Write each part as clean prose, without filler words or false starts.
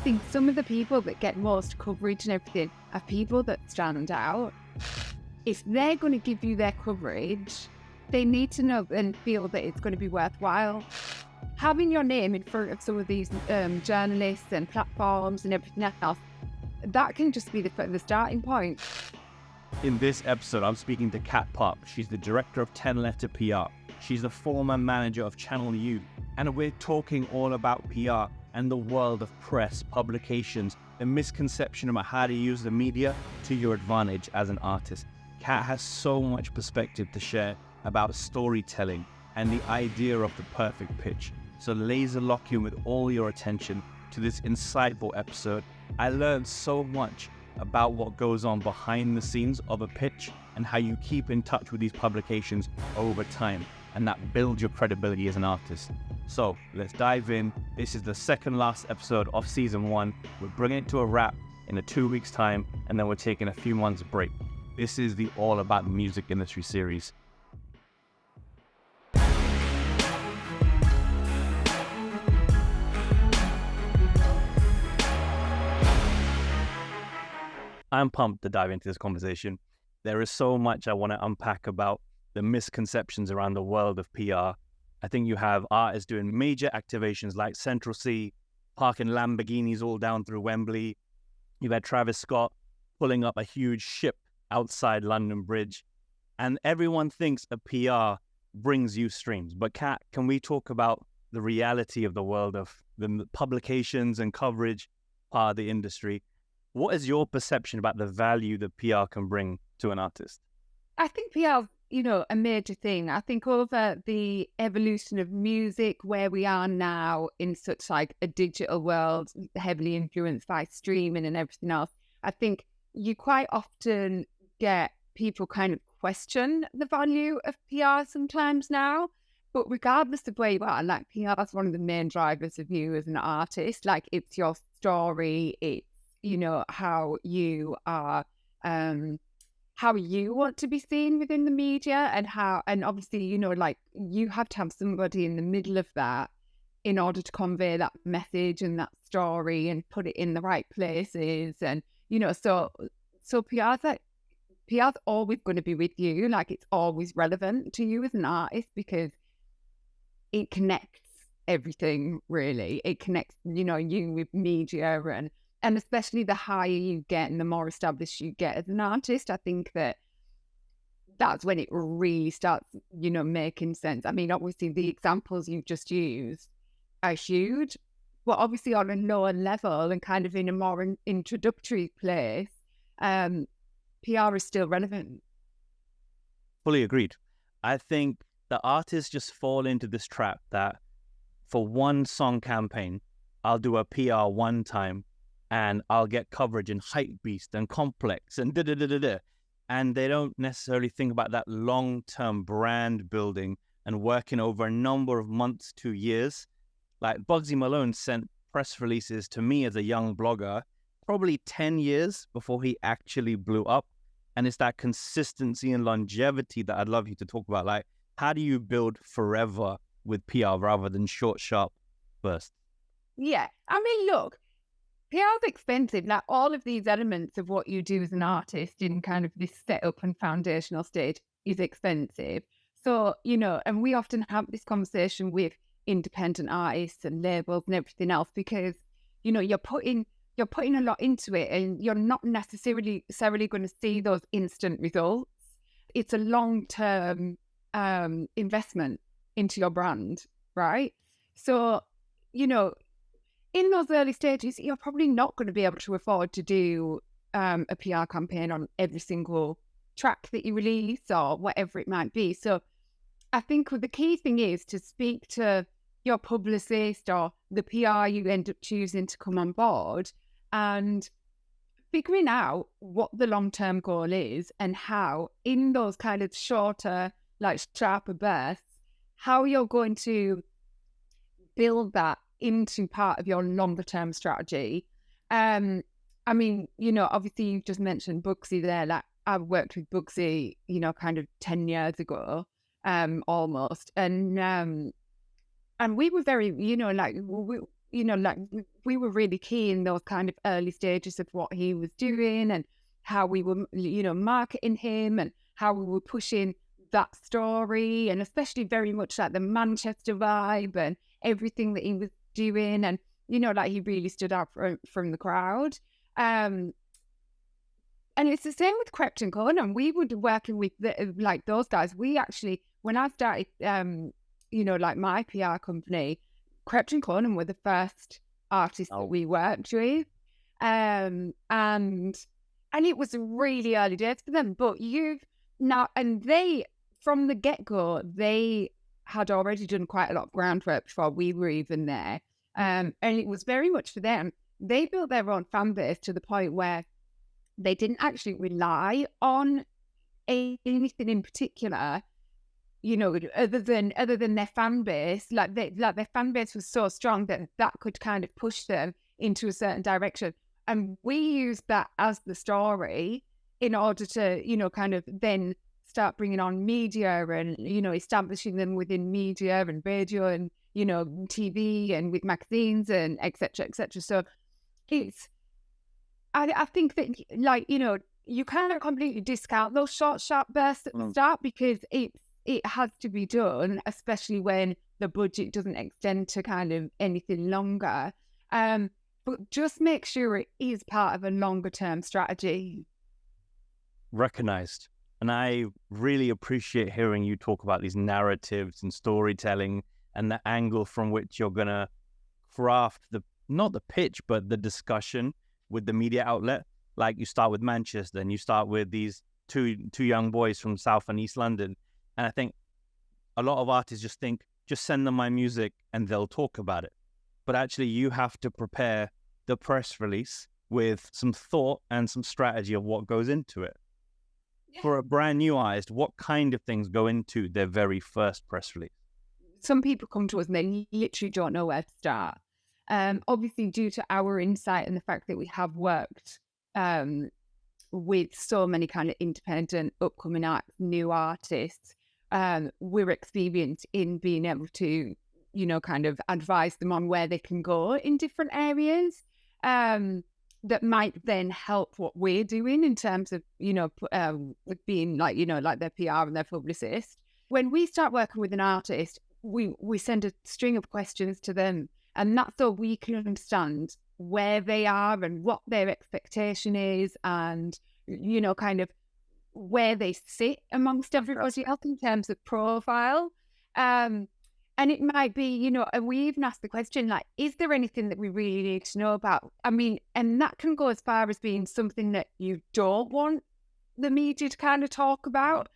think some of the people that get most coverage and everything are people that stand out. If they're going to give you their coverage, they need to know and feel that it's going to be worthwhile. Having your name in front of some of these journalists and platforms and everything else, that can just be the starting point. In this episode, I'm speaking to Kat Pop. She's the director of 10 Letter PR. She's the former manager of Channel U. And we're talking all about PR and the world of press, publications, the misconception about how to use the media to your advantage as an artist. Kat has so much perspective to share about storytelling and the idea of the perfect pitch. So laser lock in with all your attention to this insightful episode. I learned so much about what goes on behind the scenes of a pitch and how you keep in touch with these publications over time, and that builds your credibility as an artist. So let's dive in. This is the second last episode of season 1. We're bringing it to a wrap in 2 weeks' time, and then we're taking a few months break. This is the All About the Music Industry series. I'm pumped to dive into this conversation. There is so much I want to unpack about the misconceptions around the world of PR. I think you have artists doing major activations like Central C, parking Lamborghinis all down through Wembley. You've had Travis Scott pulling up a huge ship outside London Bridge. And everyone thinks a PR brings you streams. But Kat, can we talk about the reality of the world of the publications and coverage part of the industry? What is your perception about the value that PR can bring to an artist? I think PR, a major thing. I think over the evolution of music, where we are now in such like a digital world, heavily influenced by streaming and everything else, I think you quite often get people kind of question the value of PR sometimes now. But regardless of where you are, like PR is one of the main drivers of you as an artist. Like it's your story, it's how you are, how you want to be seen within the media, and obviously, you have to have somebody in the middle of that in order to convey that message and that story and put it in the right places. And, so PR's always going to be with you. Like it's always relevant to you as an artist because it connects everything, really. It connects, you with media and especially the higher you get and the more established you get as an artist, I think that's when it really starts, making sense. I mean, obviously the examples you've just used are huge, but obviously on a lower level and kind of in a more introductory place, PR is still relevant. Fully agreed. I think the artists just fall into this trap that for one song campaign, I'll do a PR one time, and I'll get coverage in Hypebeast and Complex and da-da-da-da-da. And they don't necessarily think about that long-term brand building and working over a number of months to years. Like Bugsy Malone sent press releases to me as a young blogger, probably 10 years before he actually blew up. And it's that consistency and longevity that I'd love you to talk about. Like, how do you build forever with PR rather than short, sharp bursts? Yeah. I mean, look, PR is expensive. Like all of these elements of what you do as an artist in kind of this setup and foundational stage is expensive. So, and we often have this conversation with independent artists and labels and everything else because, you're putting a lot into it and you're not necessarily going to see those instant results. It's a long-term investment into your brand, right? So, in those early stages, you're probably not going to be able to afford to do a PR campaign on every single track that you release or whatever it might be. So I think the key thing is to speak to your publicist or the PR you end up choosing to come on board and figuring out what the long-term goal is and how in those kind of shorter, like sharper bursts, how you're going to build that into part of your longer term strategy. I mean, obviously you've just mentioned Bugsy there. Like I worked with Bugsy, kind of 10 years ago, almost. And we were very, like we were really key in those kind of early stages of what he was doing and how we were, marketing him and how we were pushing that story, and especially very much like the Manchester vibe and everything that he was doing. And, like he really stood out from the crowd. And it's the same with Krept and Conan. We were working with like those guys. We actually, when I started, like my PR company, Krept and Conan were the first artists that we worked with. And it was really early days for them. But they, from the get-go, they had already done quite a lot of groundwork before we were even there. And it was very much for them. They built their own fan base to the point where they didn't actually rely on anything in particular, other than their fan base. Like their fan base was so strong that could kind of push them into a certain direction. And we used that as the story in order to, kind of then start bringing on media and, establishing them within media and radio and, TV and with magazines and et cetera, et cetera. So I think that, like, you can't completely discount those short, sharp bursts at the start, because it has to be done, especially when the budget doesn't extend to kind of anything longer. But just make sure it is part of a longer term strategy. Recognized. And I really appreciate hearing you talk about these narratives and storytelling and the angle from which you're going to craft not the pitch, but the discussion with the media outlet. Like you start with Manchester and you start with these two young boys from South and East London. And I think a lot of artists just think, just send them my music and they'll talk about it. But actually you have to prepare the press release with some thought and some strategy of what goes into it. Yeah. For a brand new artist, what kind of things go into their very first press release? Some people come to us and they literally don't know where to start. Obviously, due to our insight and the fact that we have worked with so many kind of independent, upcoming new artists, we're experienced in being able to, kind of advise them on where they can go in different areas that might then help what we're doing in terms of, being like, like their PR and their publicist. When we start working with an artist, we send a string of questions to them, and that's so we can understand where they are and what their expectation is, and, kind of where they sit amongst everybody else in terms of profile. And it might be, and we even ask the question, like, is there anything that we really need to know about? I mean, and that can go as far as being something that you don't want the media to kind of talk about,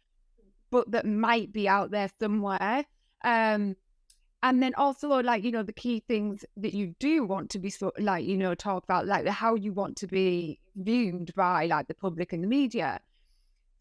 but that might be out there somewhere. And then also, like, the key things that you do want to be talk about, like how you want to be viewed by like the public and the media.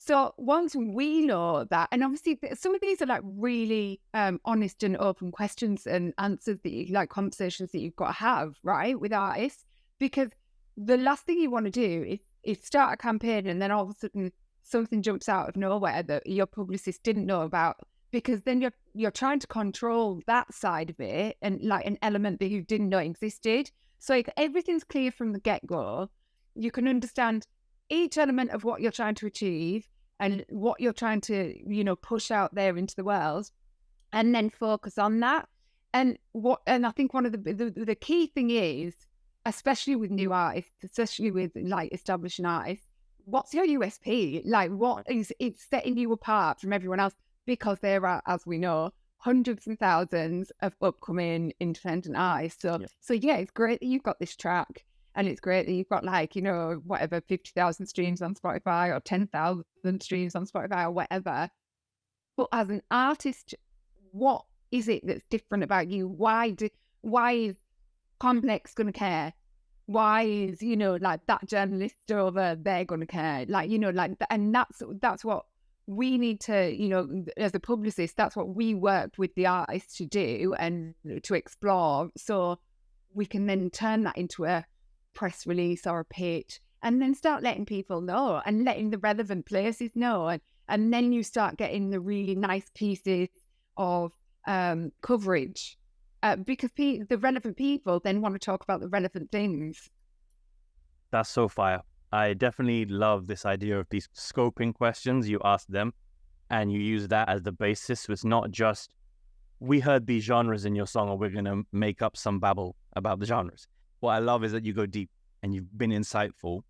So once we know that, and obviously some of these are like really honest and open questions and answers that you like, conversations that you've got to have, right, with artists, because the last thing you want to do is start a campaign and then all of a sudden something jumps out of nowhere that your publicist didn't know about, because then you're trying to control that side of it and like an element that you didn't know existed. So if everything's clear from the get-go, you can understand each element of what you're trying to achieve and what you're trying to, push out there into the world, and then focus on that. And I think one of the key thing is, especially with new artists, especially with like establishing artists, what's your USP? Like, what is it's setting you apart from everyone else? Because there are, as we know, hundreds and thousands of upcoming independent artists. So yeah, it's great that you've got this track, and it's great that you've got like, whatever, 50,000 streams on Spotify or 10,000 streams on Spotify or whatever. But as an artist, what is it that's different about you? Why is Complex going to care? Why is, like that journalist over there going to care? Like, and that's what we need to, as a publicist, that's what we work with the artists to do and to explore, so we can then turn that into a press release or a pitch, and then start letting people know and letting the relevant places know, and then you start getting the really nice pieces of coverage because the relevant people then want to talk about the relevant things. That's so fire. I definitely love this idea of these scoping questions. You ask them and you use that as the basis. So it's not just, we heard these genres in your song and we're going to make up some babble about the genres. What I love is that you go deep and you've been insightful.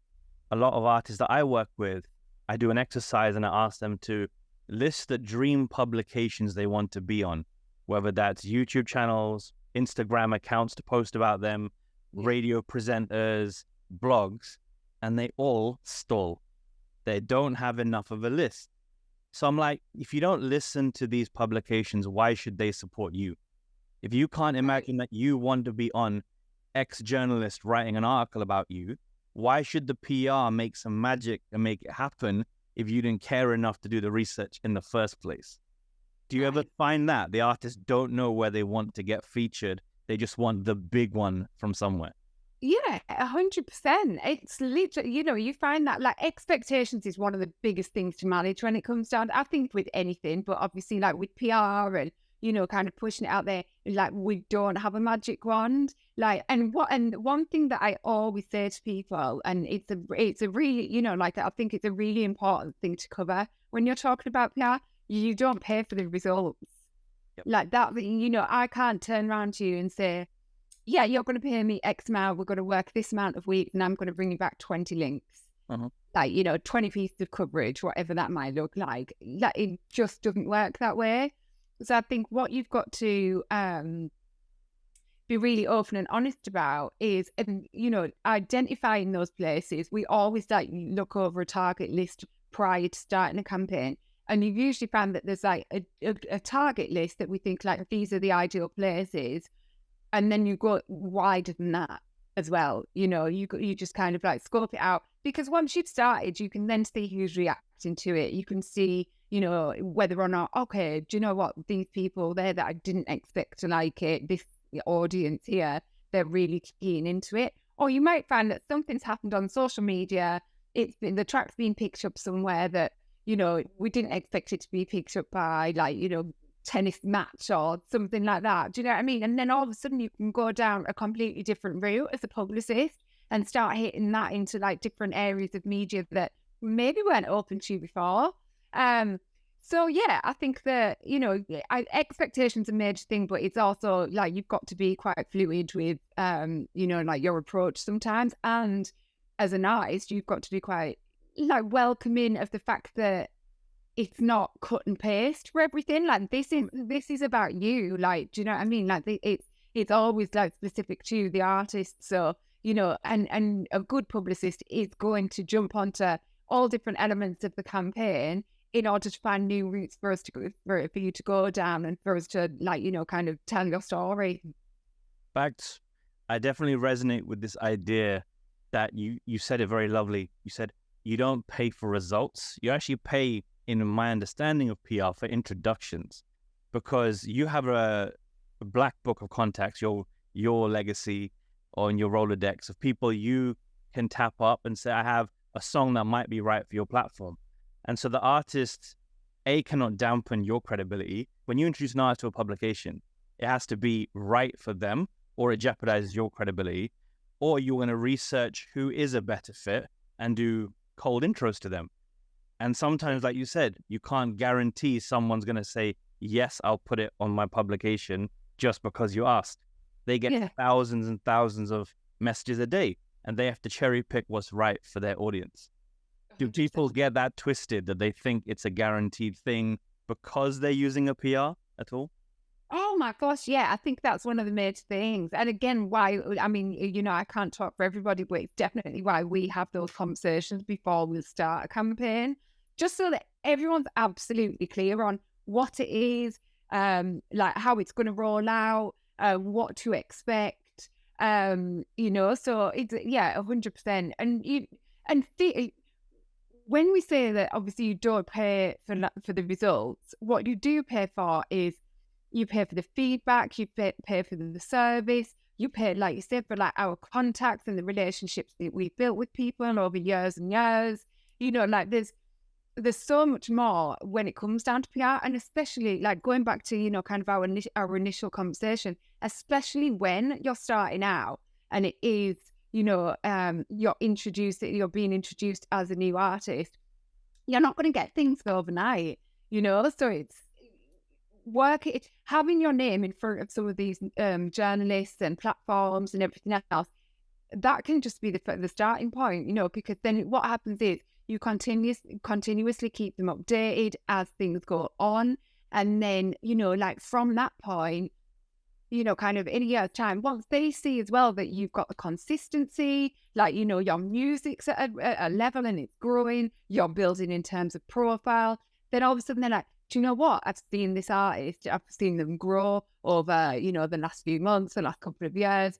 A lot of artists that I work with, I do an exercise and I ask them to list the dream publications they want to be on, whether that's YouTube channels, Instagram accounts to post about them, radio presenters, blogs, and they all stall. They don't have enough of a list. So I'm like, if you don't listen to these publications, why should they support you? If you can't imagine that you want to be on X journalist writing an article about you, why should the PR make some magic and make it happen if you didn't care enough to do the research in the first place? Do you ever find that the artists don't know where they want to get featured? They just want the big one from somewhere. Yeah, 100%. It's literally, you find that like expectations is one of the biggest things to manage when it comes down, I think, with anything, but obviously like with PR and, kind of pushing it out there, like we don't have a magic wand. Like, and one thing that I always say to people, and it's a really, like I think it's a really important thing to cover when you're talking about PR, you don't pay for the results. Yep. Like that, I can't turn around to you and say, yeah, you're going to pay me X amount, we're going to work this amount of weeks, and I'm going to bring you back 20 links. Like, 20 pieces of coverage, whatever that might look like. Like, it just doesn't work that way. So I think what you've got to be really open and honest about is, identifying those places. We always look over a target list prior to starting a campaign. And you usually find that there's like a target list that we think like these are the ideal places. And then you go wider than that as well. You just kind of like scope it out, because once you've started, you can then see who's reacting to it. You can see, whether or not, okay, do you know what? These people there that I didn't expect to like it, this audience here, they're really keen into it. Or you might find that something's happened on social media. The track's been picked up somewhere that, we didn't expect it to be picked up by, like, tennis match or something like that. Do you know what I mean? And then all of a sudden you can go down a completely different route as a publicist and start hitting that into like different areas of media that maybe weren't open to you before. So yeah, I think that, expectations are a major thing, but it's also like you've got to be quite fluid with, like your approach sometimes. And as an artist, you've got to be quite like welcoming of the fact that it's not cut and paste for everything. Like this is about you. Like, do you know what I mean? Like it's always like specific to the artist. So, and a good publicist is going to jump onto all different elements of the campaign in order to find new routes for us to go, for you to go down and for us to like, kind of tell your story. In fact, I definitely resonate with this idea that you said it very lovely. You said you don't pay for results. You actually pay, in my understanding of PR, for introductions, because you have a black book of contacts, your legacy on your Rolodex of people you can tap up and say, I have a song that might be right for your platform. And so the artist, cannot dampen your credibility. When you introduce an artist to a publication, it has to be right for them, or it jeopardizes your credibility, or you're going to research who is a better fit and do cold intros to them. And sometimes, like you said, you can't guarantee someone's going to say, yes, I'll put it on my publication just because you asked. They get thousands and thousands of messages a day, and they have to cherry pick what's right for their audience. Do people get that twisted, that they think it's a guaranteed thing because they're using a PR at all? Oh my gosh, yeah, I think that's one of the major things. And again, why, I mean, I can't talk for everybody, but it's definitely why we have those conversations before we start a campaign, just so that everyone's absolutely clear on what it is, like how it's going to roll out, what to expect, so it's, 100%. And when we say that, obviously you don't pay for the results, what you do pay for is you pay for the feedback, you pay for the service, you pay, like you said, for like our contacts and the relationships that we've built with people over years and years. Like there's so much more when it comes down to PR, and especially like going back to, kind of our initial conversation, especially when you're starting out and it is, you're being introduced as a new artist. You're not going to get things overnight, so it's having your name in front of some of these journalists and platforms and everything else. That can just be the starting point, because then what happens is you continuously keep them updated as things go on. And then, like from that point, kind of in a year's time, once they see as well that you've got the consistency, like, your music's at a level and it's growing, you're building in terms of profile, then all of a sudden they're like, do you know what? I've seen this artist, I've seen them grow over, the last few months, the last couple of years.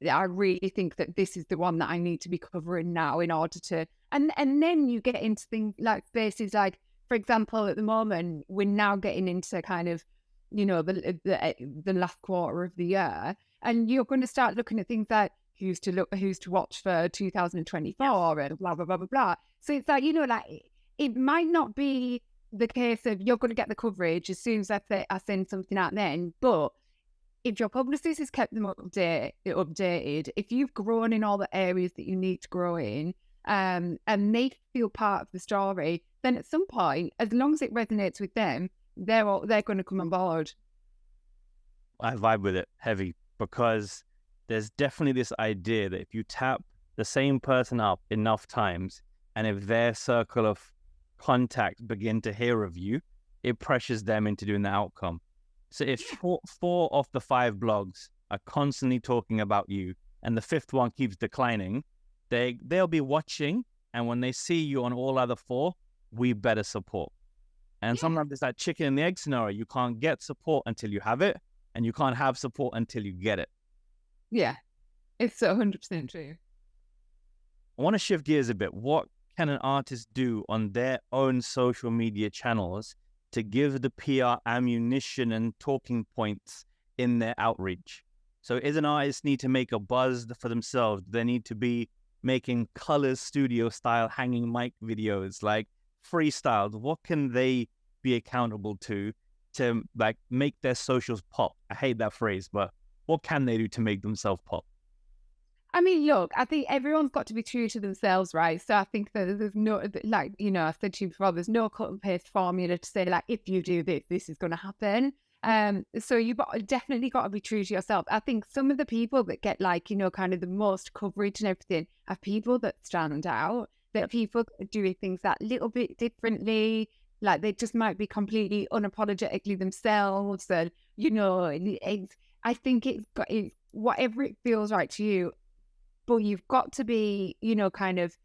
I really think that this is the one that I need to be covering now in order to, and then you get into things like spaces like, for example, at the moment, we're now getting into kind of, the last quarter of the year, and you're going to start looking at things like who's to watch for 2024 and blah, blah, blah, blah, blah. So it's like, like it might not be the case of you're going to get the coverage as soon as I send something out then, but if your publicist has kept them updated, if you've grown in all the areas that you need to grow in, and they feel part of the story, then at some point, as long as it resonates with them, they're going to come on board. I vibe with it heavy because there's definitely this idea that if you tap the same person up enough times, and if their circle of contact begin to hear of you, it pressures them into doing the outcome. So if four of the 5 blogs are constantly talking about you and the 5th one keeps declining, they'll be watching, and when they see you on all other 4, we better support. And sometimes it's that chicken and the egg scenario. You can't get support until you have it, and you can't have support until you get it. Yeah, it's 100% true. I want to shift gears a bit. What can an artist do on their own social media channels to give the PR ammunition and talking points in their outreach? So is an artist need to make a buzz for themselves? Do they need to be making colors studio style hanging mic videos, like freestyles? What can they be accountable to like make their socials pop? I hate that phrase, but what can they do to make themselves pop? I mean, look, I think everyone's got to be true to themselves, right? So I think that there's no, like, I've said to you before, there's no cut and paste formula to say, like, if you do this, this is going to happen. So you've definitely got to be true to yourself. I think some of the people that get, like, kind of the most coverage and everything are people that stand out, that people doing things that little bit differently, like they just might be completely unapologetically themselves. And, I think it's whatever it feels right to you. But you've got to be, kind of,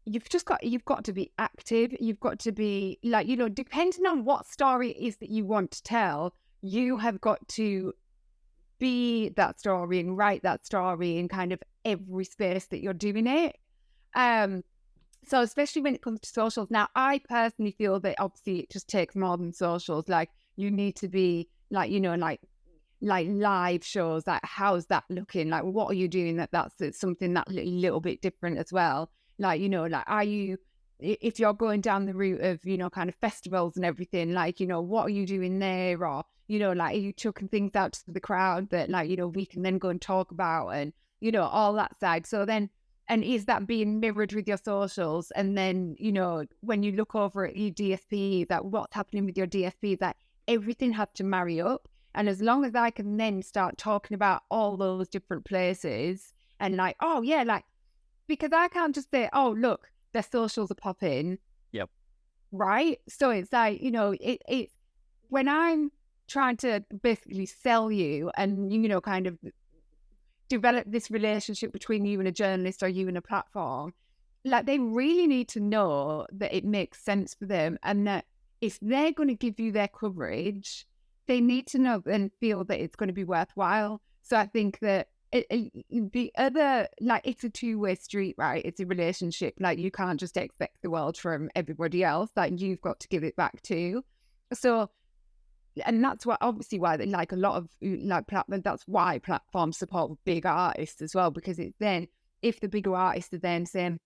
you've got to be active. You've got to be like, depending on what story it is that you want to tell, you have got to be that story and write that story in kind of every space that you're doing it. So especially when it comes to socials. Now, I personally feel that obviously it just takes more than socials. Like you need to be like, like live shows, like how's that looking, like what are you doing that's something that little bit different as well, like like are you, if you're going down the route of kind of festivals and everything, like what are you doing there, or like are you chucking things out to the crowd that like we can then go and talk about, and all that side. So then, and is that being mirrored with your socials? And then when you look over at your DSP, that what's happening with your DSP, that everything has to marry up. And as long as I can then start talking about all those different places and like, oh yeah, like, because I can't just say, oh, look, their socials are popping. Yep. Right. So it's like, it's when I'm trying to basically sell you and, kind of develop this relationship between you and a journalist or you and a platform, like they really need to know that it makes sense for them, and that if they're going to give you their coverage, they need to know and feel that it's going to be worthwhile. So I think that the other, like, it's a two-way street, right? It's a relationship. Like, you can't just expect the world from everybody else. Like, you've got to give it back too. So, and that's why, obviously, why they like a lot of like that's why platforms support big artists as well, because it's then if the bigger artists are then saying,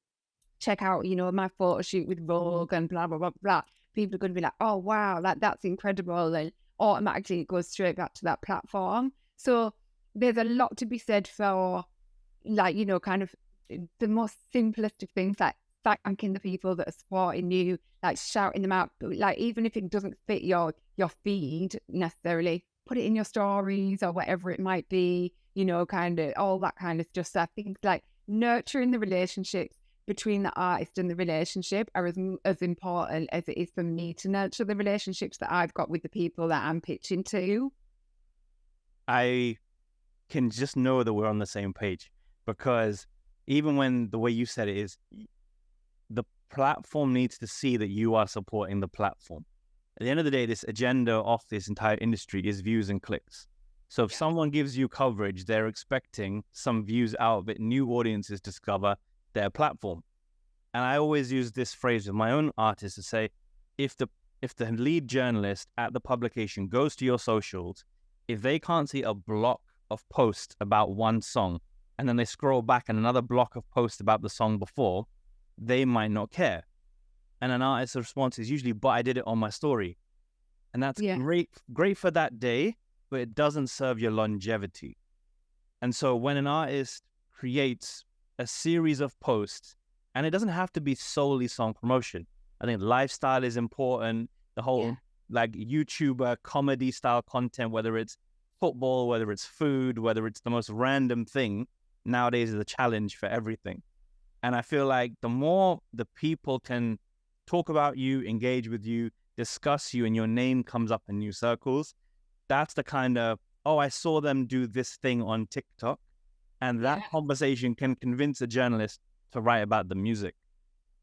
check out, my photo shoot with Vogue and blah blah blah blah, people are going to be like, oh wow, that's incredible, and automatically it goes straight back to that platform. So there's a lot to be said for, like, you know, kind of the most simplest of things, like thanking the people that are supporting you, like shouting them out, like even if it doesn't fit your feed necessarily, put it in your stories or whatever it might be, you know, kind of all that kind of stuff. So I think like nurturing the relationships between the artist and the relationship are as important as it is for me to nurture the relationships that I've got with the people that I'm pitching to. I can just know that we're on the same page, because even when the way you said it is, the platform needs to see that you are supporting the platform. At the end of the day, this agenda of this entire industry is views and clicks. So if someone gives you coverage, they're expecting some views out of it, new audiences discover their platform. And I always use this phrase with my own artists to say, if the lead journalist at the publication goes to your socials, if they can't see a block of posts about one song, and then they scroll back and another block of posts about the song before, they might not care. And an artist's response is usually, but I did it on my story. And that's great for that day, but it doesn't serve your longevity. And so when an artist creates a series of posts, and it doesn't have to be solely song promotion. I think lifestyle is important. The whole like YouTuber comedy style content, whether it's football, whether it's food, whether it's the most random thing, nowadays is a challenge for everything. And I feel like the more the people can talk about you, engage with you, discuss you, and your name comes up in new circles, that's the kind of, oh, I saw them do this thing on TikTok. And that conversation can convince a journalist to write about the music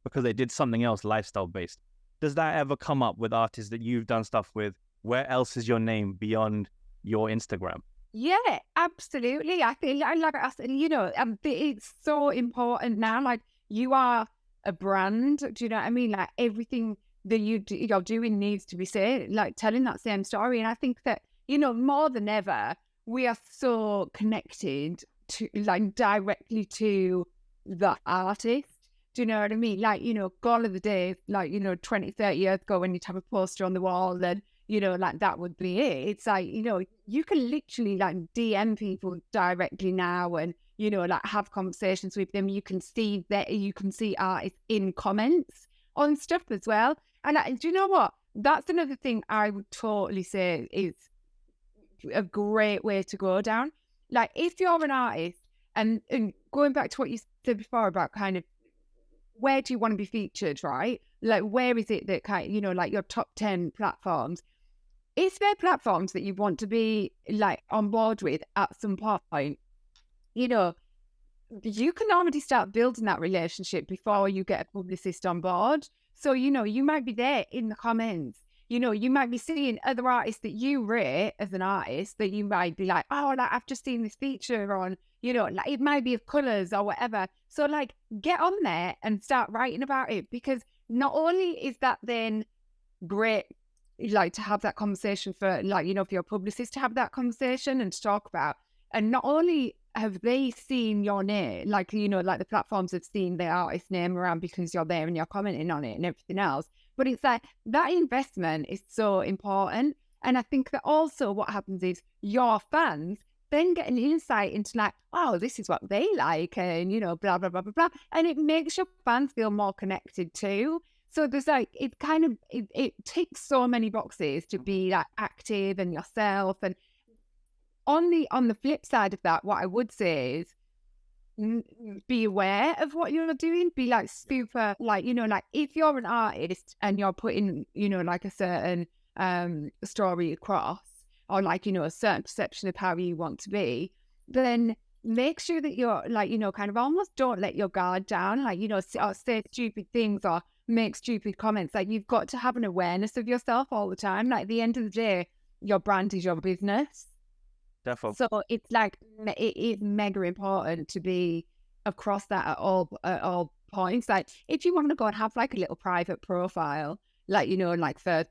because they did something else lifestyle based. Does that ever come up with artists that you've done stuff with? Where else is your name beyond your Instagram? Yeah, absolutely. I feel like I said, you know, it's so important now. Like you are a brand. Do you know what I mean? Like everything that you're doing needs to be said, like telling that same story. And I think that, you know, more than ever, we are so connected to like directly to the artist. Do you know what I mean? Like, you know, gone are the days, like, you know, 20, 30 years ago when you'd have a poster on the wall and, you know, like that would be it. It's like, you know, you can literally like DM people directly now and, you know, like have conversations with them. You can see that, you can see artists in comments on stuff as well. And do you know what? That's another thing I would totally say is a great way to go down. Like if you're an artist and going back to what you said before about kind of where do you want to be featured, right? Like where is it that kind of, you know, like your top 10 platforms, is there platforms that you want to be like on board with at some point? You know, you can already start building that relationship before you get a publicist on board. So, you know, you might be there in the comments. You know, you might be seeing other artists that you rate as an artist that you might be like, oh, like I've just seen this feature on, you know, like it might be of colours or whatever. So like get on there and start writing about it, because not only is that then great, like to have that conversation for like, you know, for your publicist to have that conversation and to talk about, and not only have they seen your name, like, you know, like the platforms have seen the artist name around because you're there and you're commenting on it and everything else, but it's like that investment is so important. And I think that also what happens is your fans then get an insight into like, oh, this is what they like and, you know, blah, blah, blah, blah, blah. And it makes your fans feel more connected too. So there's like, it kind of, it ticks so many boxes to be like active and yourself. And on the flip side of that, what I would say is be aware of what you're doing. Be like super, like, you know, like if you're an artist and you're putting, you know, like a certain story across, or like, you know, a certain perception of how you want to be, then make sure that you're like, you know, kind of almost don't let your guard down, like, you know, say stupid things or make stupid comments. Like you've got to have an awareness of yourself all the time. Like at the end of the day, your brand is your business. Definitely. So it's like, it is mega important to be across that at all points. Like if you want to go and have like a little private profile, like, you know, like for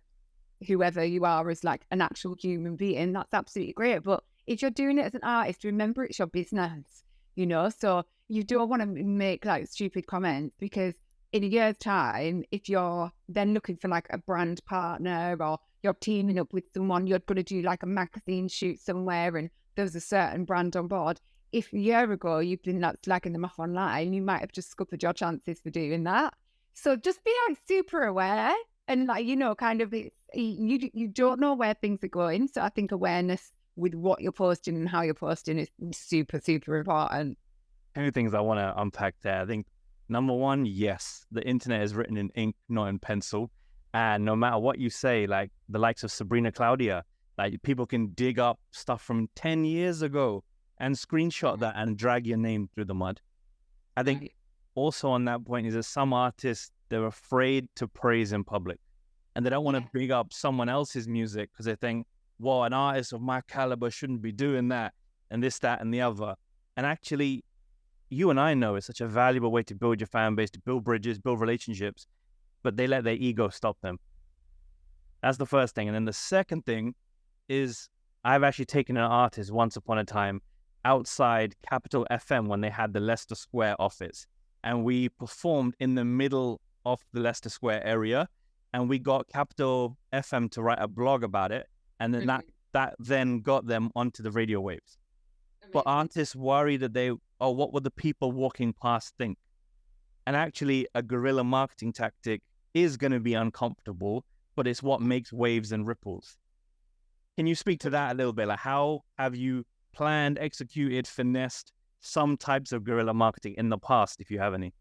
whoever you are as like an actual human being, that's absolutely great. But if you're doing it as an artist, remember it's your business, you know? So you don't want to make like stupid comments, because in a year's time, if you're then looking for like a brand partner or you're teaming up with someone, you're going to do like a magazine shoot somewhere and there's a certain brand on board. If a year ago you've been like slagging them off online, you might have just scuppered your chances for doing that. So just be like super aware and like, kind of you don't know where things are going. So I think awareness with what you're posting and how you're posting is super, super important. Two things I want to unpack there. I think number one, yes, the internet is written in ink, not in pencil. And no matter what you say, like the likes of Sabrina Claudia, like people can dig up stuff from 10 years ago and screenshot that and drag your name through the mud. I think also on that point is that some artists, they're afraid to praise in public and they don't want to big up someone else's music because they think, well, an artist of my caliber shouldn't be doing that and this, that, and the other. And actually, you and I know it's such a valuable way to build your fan base, to build bridges, build relationships, but they let their ego stop them. That's the first thing. And then the second thing is I've actually taken an artist once upon a time outside Capital FM when they had the Leicester Square office. And we performed in the middle of the Leicester Square area. And we got Capital FM to write a blog about it. And then that then got them onto the radio waves. But artists worry that what would the people walking past think? And actually, a guerrilla marketing tactic is going to be uncomfortable, but it's what makes waves and ripples. Can you speak to that a little bit? Like, how have you planned, executed, finessed some types of guerrilla marketing in the past, if you have any?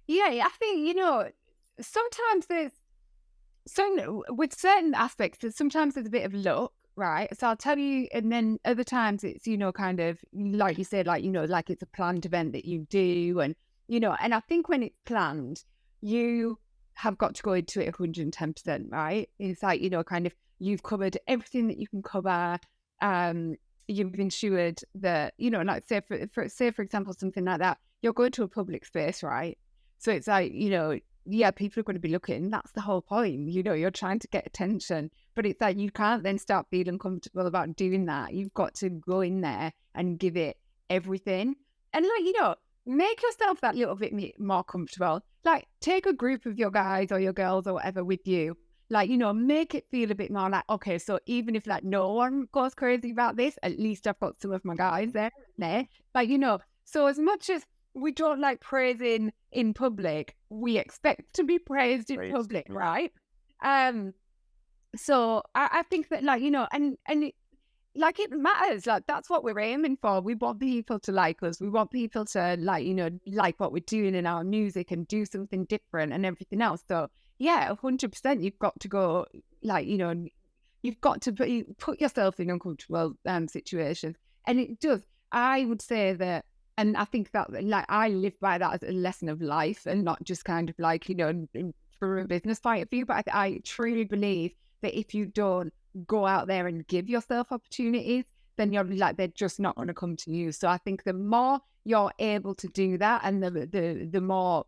Yeah, I think, sometimes with certain aspects, sometimes there's a bit of luck, right? So I'll tell you, and then other times it's, kind of, like you said, like, like it's a planned event that you do. And, and I think when it's planned, you have got to go into it 110%, right? It's like, kind of, you've covered everything that you can cover. You've ensured that, like say for example, something like that, you're going to a public space, right? So it's like, people are going to be looking. That's the whole point. You're trying to get attention, but it's like you can't then start feeling comfortable about doing that. You've got to go in there and give it everything. And like, make yourself that little bit more comfortable. Like take a group of your guys or your girls or whatever with you. Like, make it feel a bit more like, okay, so even if like no one goes crazy about this, at least I've got some of my guys there. Like, so as much as we don't like praising in public, we expect to be praised in public, right? So I think that like, and like it matters. Like that's what we're aiming for. We want people to like us. We want people to like, like what we're doing in our music and do something different and everything else. So yeah, 100%. You've got to go like, you've got to put yourself in uncomfortable situations. And it does. I would say that, and I think that like I live by that as a lesson of life and not just kind of like, for a business point of view. But I truly believe that if you don't go out there and give yourself opportunities, then you're like, they're just not going to come to you. So I think the more you're able to do that and the more,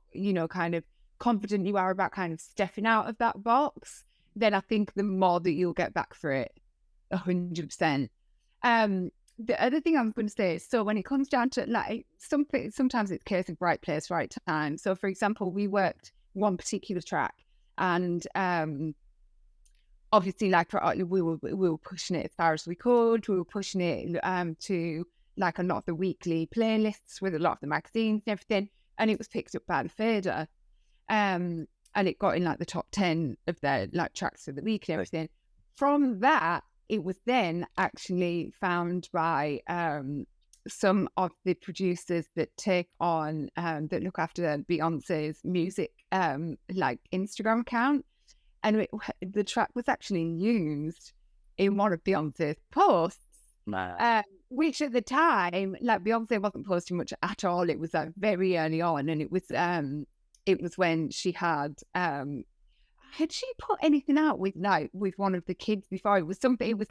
kind of confident you are about kind of stepping out of that box, then I think the more that you'll get back for it, 100%. The other thing I'm going to say is, so when it comes down to like sometimes it's a case of right place, right time. So for example, we worked one particular track and obviously like we were pushing it as far as we could. We were pushing it to like a lot of the weekly playlists with a lot of the magazines and everything. And it was picked up by the Fader. And it got in like the top 10 of their like tracks of the week and everything. From that, it was then actually found by some of the producers that take on that look after Beyonce's music like Instagram account, and the track was actually used in one of Beyonce's posts. Which at the time, like Beyonce wasn't posting much at all. It was like very early on, and it was when she had she put anything out with one of the kids before? It was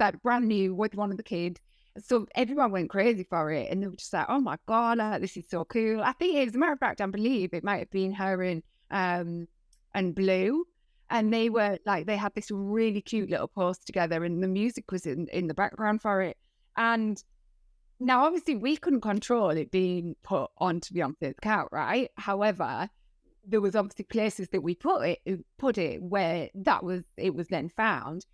like brand new with one of the kids. So everyone went crazy for it, and they were just like, "Oh my god, this is so cool!" I think, as a matter of fact, I believe it might have been her and Blue, and they were like, they had this really cute little post together, and the music was in the background for it. And now, obviously, we couldn't control it being put onto Beyonce's account, right? However, there was obviously places that we put it where it was then found.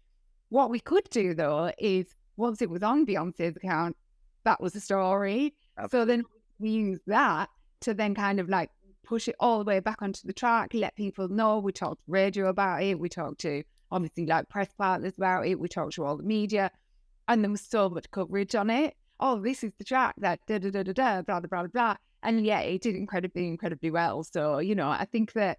What we could do though is once it was on Beyonce's account, that was the story. So then we use that to then kind of like push it all the way back onto the track, let people know. We talked radio about it. We talked to obviously like press partners about it. We talked to all the media, and there was so much coverage on it. Oh, this is the track that da da da da da blah blah blah blah. And yeah, it did incredibly well. So, you know, I think that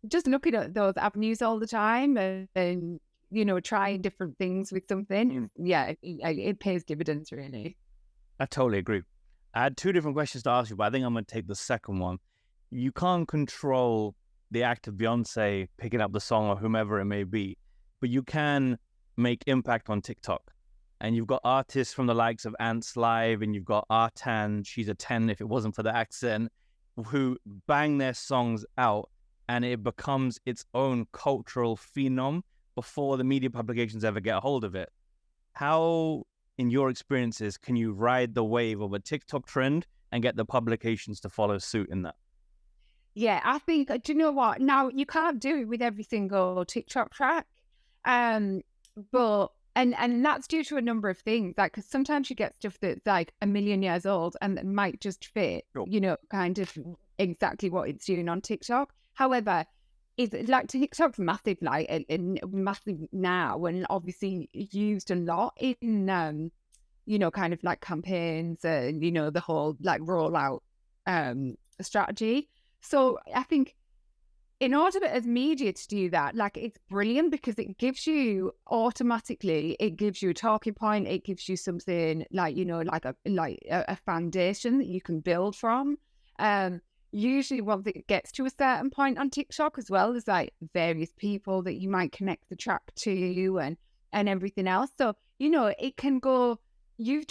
just looking at those avenues all the time and you know, trying different things with something, yeah, it pays dividends really. I totally agree. I had two different questions to ask you, but I think I'm going to take the second one. You can't control the act of Beyonce picking up the song or whomever it may be, but you can make impact on TikTok. And you've got artists from the likes of Ants Live, and you've got Artan, she's a 10 if it wasn't for the accent, who bang their songs out, and it becomes its own cultural phenom before the media publications ever get a hold of it. How, in your experiences, can you ride the wave of a TikTok trend and get the publications to follow suit in that? Yeah, I think, do you know what? Now, you can't do it with every single TikTok track. But and that's due to a number of things, like, because sometimes you get stuff that's like a million years old and that might just fit, you know, kind of exactly what it's doing on TikTok. However, it's like TikTok's massive, like, and massive now, and obviously used a lot in, you know, kind of like campaigns and, you know, the whole like rollout strategy. So I think in order as media to do that, like, it's brilliant because it gives you automatically, it gives you a talking point, it gives you something like, you know, like a foundation that you can build from. Usually once it gets to a certain point on TikTok as well, there's like various people that you might connect the track to and everything else. So, you know, it can go, you've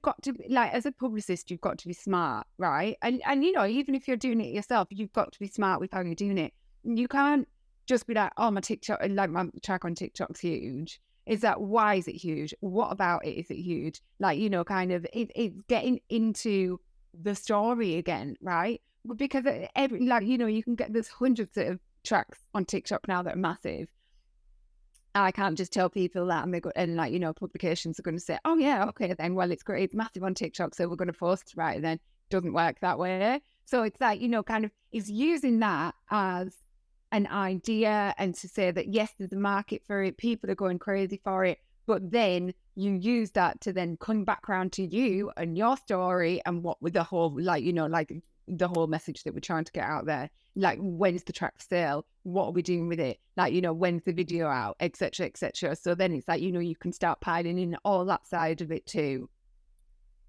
got to, like, as a publicist, you've got to be smart, right? And you know, even if you're doing it yourself, you've got to be smart with how you're doing it. You can't just be like, oh, my TikTok, like my track on TikTok's huge. Is that, why is it huge? What about it is it huge? Like, you know, kind of it's getting into the story again, right? Because every, like, you know, you can get, there's hundreds of tracks on TikTok now that are massive. I can't just tell people that and like, you know, publications are going to say, oh yeah, okay, then, well, it's great, it's massive on TikTok, so we're going to force it, right? And then it doesn't work that way. So it's like, you know, kind of is using that as an idea and to say that, yes, there's a market for it, people are going crazy for it, but then you use that to then come back around to you and your story and what with the whole, like, you know, like the whole message that we're trying to get out there. Like, when's the track for sale? What are we doing with it? Like, you know, when's the video out, etc., etc. So then it's like, you know, you can start piling in all that side of it too.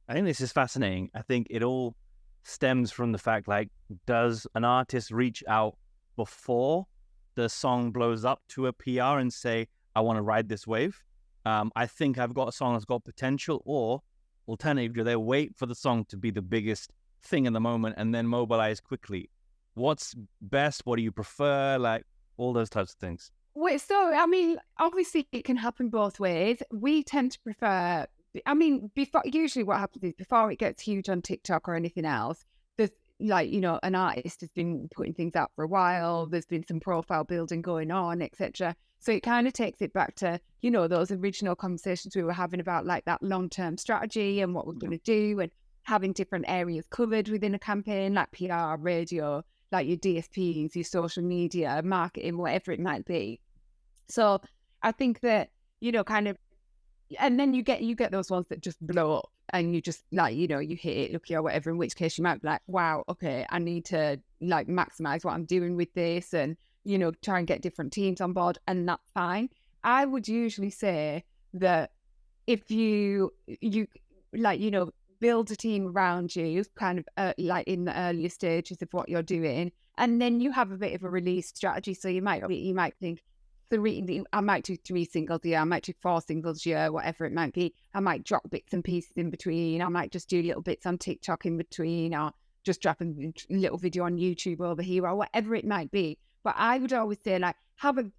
I think this is fascinating. I think it all stems from the fact, like, does an artist reach out before the song blows up to a PR and say, I want to ride this wave? I think I've got a song that's got potential, or alternatively, do they wait for the song to be the biggest thing in the moment and then mobilize quickly? What's best? What do you prefer? Like, all those types of things. Well, so, I mean, obviously it can happen both ways. We tend to prefer, I mean, usually what happens is before it gets huge on TikTok or anything else, there's, like, you know, an artist has been putting things out for a while, there's been some profile building going on, etc. So it kind of takes it back to, you know, those original conversations we were having about, like, that long-term strategy and what we're going to do, and having different areas covered within a campaign, like PR, radio, like your DSPs, your social media, marketing, whatever it might be. So I think that, you know, kind of, and then you get those ones that just blow up and you just, like, you know, you hit it lucky or whatever, in which case you might be like, wow, okay, I need to, like, maximize what I'm doing with this and, you know, try and get different teams on board, and that's fine. I would usually say that if you like, you know, build a team around you, kind of like in the earlier stages of what you're doing, and then you have a bit of a release strategy. So you might think, I might do 3 singles a year, I might do 4 singles a year, whatever it might be. I might drop bits and pieces in between. I might just do little bits on TikTok in between, or just drop a little video on YouTube over here, or whatever it might be. But I would always say, like, have a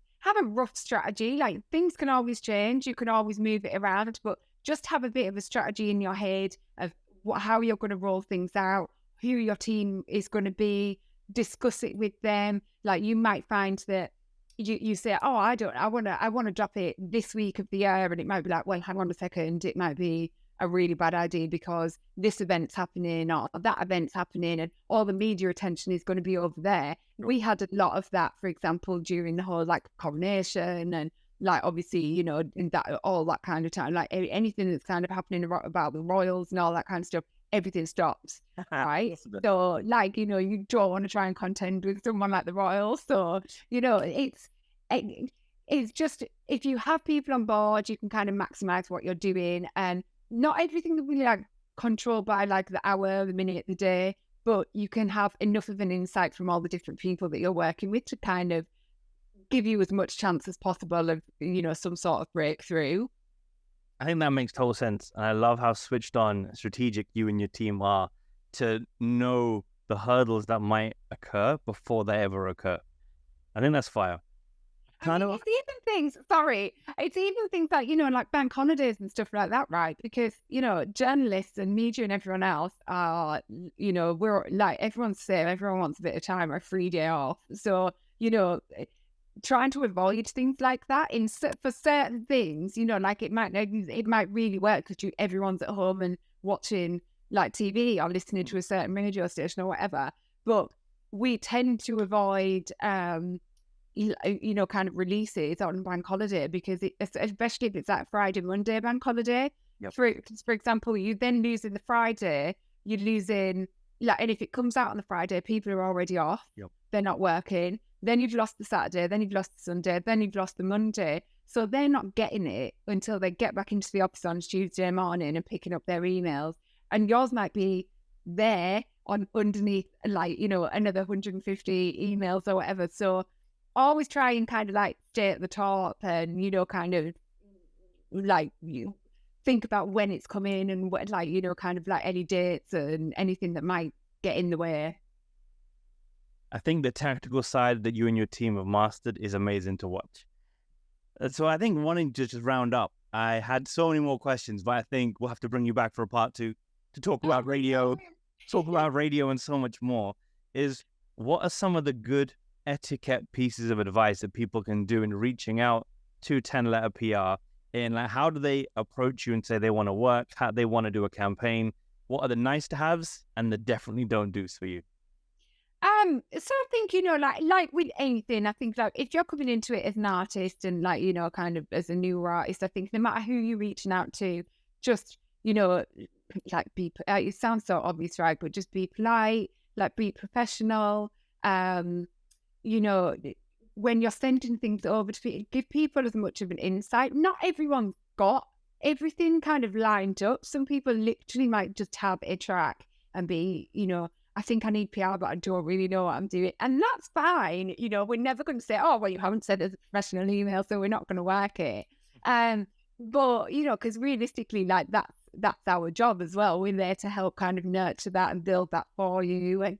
rough strategy. Like, things can always change, you can always move it around, but just have a bit of a strategy in your head of how you're going to roll things out, who your team is going to be, discuss it with them. Like you might find that you say, oh, I want to drop it this week of the year. And it might be like, well, hang on a second. It might be a really bad idea because this event's happening or that event's happening and all the media attention is going to be over there. We had a lot of that, for example, during the whole like coronation and like obviously, in that all that kind of time, like anything that's kind of happening about the royals and all that kind of stuff, everything stops, right? So like, you don't want to try and contend with someone like the royals. So, it's just, if you have people on board, you can kind of maximize what you're doing, and not everything will be like controlled by like the hour, the minute, the day, but you can have enough of an insight from all the different people that you're working with to kind of give you as much chance as possible of, some sort of breakthrough. I think that makes total sense. And I love how switched on strategic you and your team are to know the hurdles that might occur before they ever occur. I think that's fire. It's even things like, like bank holidays and stuff like that, right? Because, journalists and media and everyone else are, we're like, everyone's saying everyone wants a bit of time or a free day off. So, trying to avoid things like that for certain things, like it might really work because everyone's at home and watching like TV or listening to a certain radio station or whatever. But we tend to avoid, kind of releases on bank holiday because especially if it's that Friday, Monday bank holiday. Yep. For example, you then losing the Friday, you're losing like, and if it comes out on the Friday, people are already off. Yep. They're not working. Then you've lost the Saturday, then you've lost the Sunday, then you've lost the Monday. So they're not getting it until they get back into the office on Tuesday morning and picking up their emails. And yours might be there on underneath, like, another 150 emails or whatever. So always try and kind of like stay at the top and, kind of like you think about when it's coming and what, like, kind of like any dates and anything that might get in the way. I think the tactical side that you and your team have mastered is amazing to watch. So I think wanting to just round up, I had so many more questions, but I think we'll have to bring you back for a part 2 to talk about radio, and so much more. Is what are some of the good etiquette pieces of advice that people can do in reaching out to 10-letter PR? And like, how do they approach you and say they want to work, how they want to do a campaign? What are the nice to haves and the definitely don't do's for you? So I think, like with anything, I think like if you're coming into it as an artist and like, kind of as a newer artist, I think no matter who you're reaching out to, just, like it sounds so obvious, right? But just be polite, like be professional. When you're sending things over to people, give people as much of an insight. Not everyone's got everything kind of lined up. Some people literally might just have a track and be, I think I need PR, but I don't really know what I'm doing. And that's fine. We're never going to say, oh, well, you haven't sent us a professional email, so we're not going to work it. But, because realistically, like that's our job as well. We're there to help kind of nurture that and build that for you. And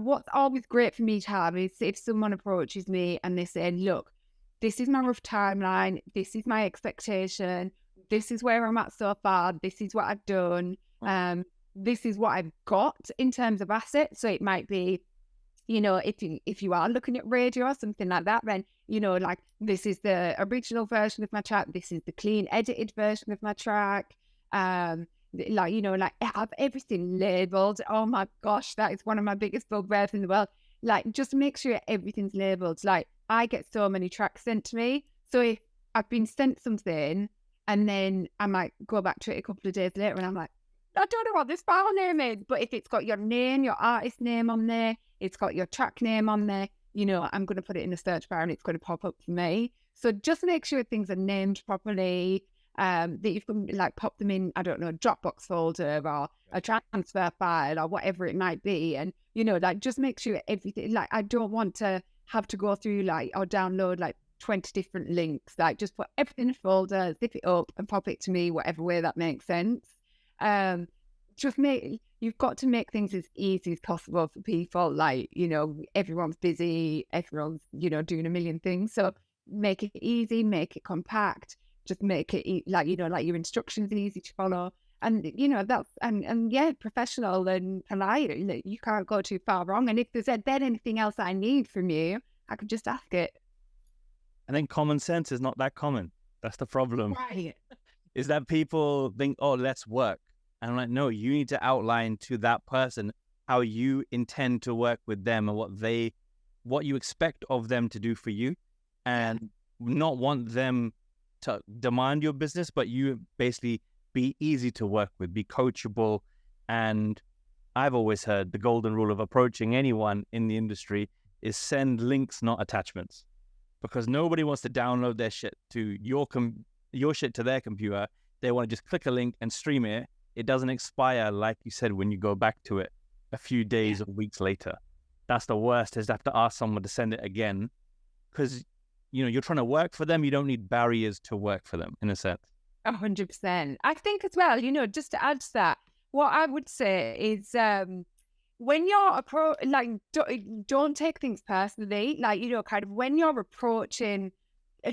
what's always great for me to have is if someone approaches me and they say, look, this is my rough timeline. This is my expectation. This is where I'm at so far. This is what I've done. This is what I've got in terms of assets. So it might be, if you are looking at radio or something like that, then, like this is the original version of my track. This is the clean edited version of my track. Like have everything labeled. Oh my gosh, that is one of my biggest bugbears in the world. Like just make sure everything's labeled. Like I get so many tracks sent to me. So if I've been sent something and then I might go back to it a couple of days later and I'm like, I don't know what this file name is, but if it's got your name, your artist name on there, it's got your track name on there, I'm going to put it in the search bar and it's going to pop up for me. So just make sure things are named properly, that you can like pop them in, I don't know, a Dropbox folder or a transfer file or whatever it might be. And, like just make sure everything, like I don't want to have to go through like or download like 20 different links, like just put everything in a folder, zip it up and pop it to me, whatever way that makes sense. You've got to make things as easy as possible for people. Like, everyone's busy, everyone's, doing a million things. So make it easy, make it compact, just make it like your instructions are easy to follow. And, that's, and yeah, professional and polite. You can't go too far wrong. And if there's then anything else I need from you, I could just ask it. I think common sense is not that common. That's the problem. Right. Is that people think, oh, let's work. And I'm like, no, you need to outline to that person how you intend to work with them and what you expect of them to do for you, and not want them to demand your business, but you basically be easy to work with, be coachable. And I've always heard the golden rule of approaching anyone in the industry is send links, not attachments, because nobody wants to download their shit to your shit to their computer. They want to just click a link and stream it. It doesn't expire, like you said, when you go back to it a few days or weeks later. That's the worst, is to have to ask someone to send it again, because you're trying to work for them. You don't need barriers to work for them, in a sense. 100%. I think as well, just to add to that, what I would say is when you're don't take things personally. Kind of when you're approaching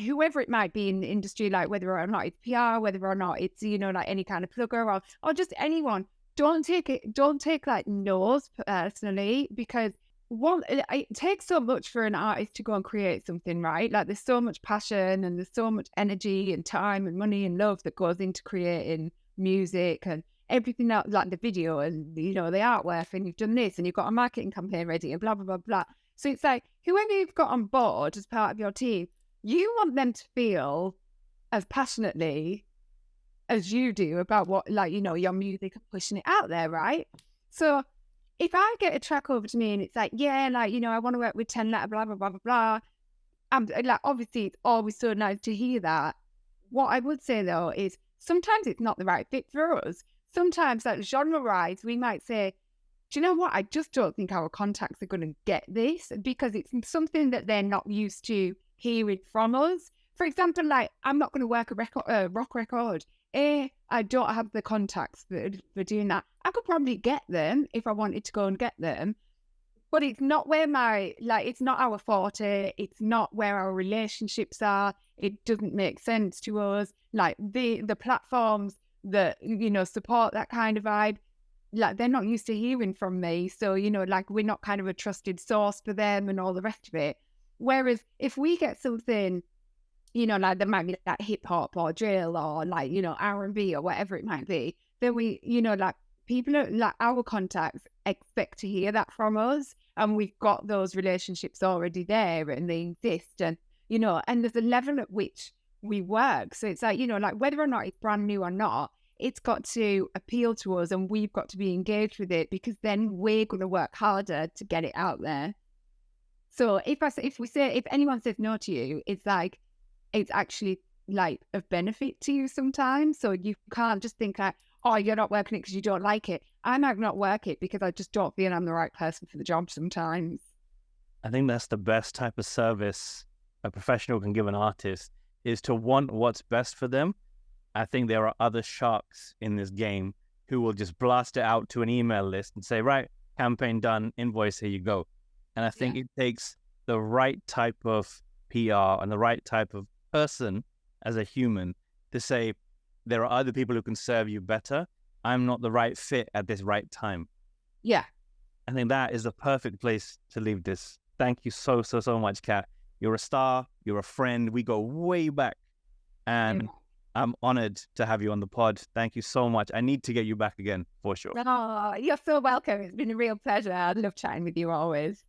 whoever it might be in the industry, like whether or not it's PR, whether or not it's, like any kind of plugger or just anyone, don't take like no's personally, because it takes so much for an artist to go and create something, right? Like there's so much passion and there's so much energy and time and money and love that goes into creating music and everything else, like the video and, the artwork, and you've done this and you've got a marketing campaign ready and blah, blah, blah, blah. So it's like whoever you've got on board as part of your team, you want them to feel as passionately as you do about what, your music and pushing it out there, right? So if I get a track over to me and it's like, I want to work with 10 letter, blah, blah, blah, blah, blah. Obviously it's always so nice to hear that. What I would say though is sometimes it's not the right fit for us. Sometimes like genre-wise, we might say, do you know what? I just don't think our contacts are going to get this, because it's something that they're not used to hearing from us. For example, like I'm not going to work a rock record. I don't have the contacts for doing that. I could probably get them if I wanted to go and get them, but it's not where it's not our forte. It's not where our relationships are. It doesn't make sense to us. Like the platforms that, support that kind of vibe, like they're not used to hearing from me. So, we're not kind of a trusted source for them and all the rest of it. Whereas if we get something, like there might be like hip hop or drill or like, R&B or whatever it might be, then we, people like our contacts expect to hear that from us, and we've got those relationships already there and they exist, and, and there's a level at which we work. So it's like, whether or not it's brand new or not, it's got to appeal to us and we've got to be engaged with it, because then we're going to work harder to get it out there. So if anyone says no to you, it's like, it's actually like of benefit to you sometimes. So you can't just think like, oh, you're not working it because you don't like it. I might not work it because I just don't feel I'm the right person for the job sometimes. I think that's the best type of service a professional can give an artist, is to want what's best for them. I think there are other sharks in this game who will just blast it out to an email list and say, right, campaign done, invoice, here you go. And I think it takes the right type of PR and the right type of person as a human to say, there are other people who can serve you better. I'm not the right fit at this right time. Yeah. I think that is the perfect place to leave this. Thank you so, so, so much, Kat. You're a star. You're a friend. We go way back. And I'm honored to have you on the pod. Thank you so much. I need to get you back again for sure. Oh, you're so welcome. It's been a real pleasure. I love chatting with you always.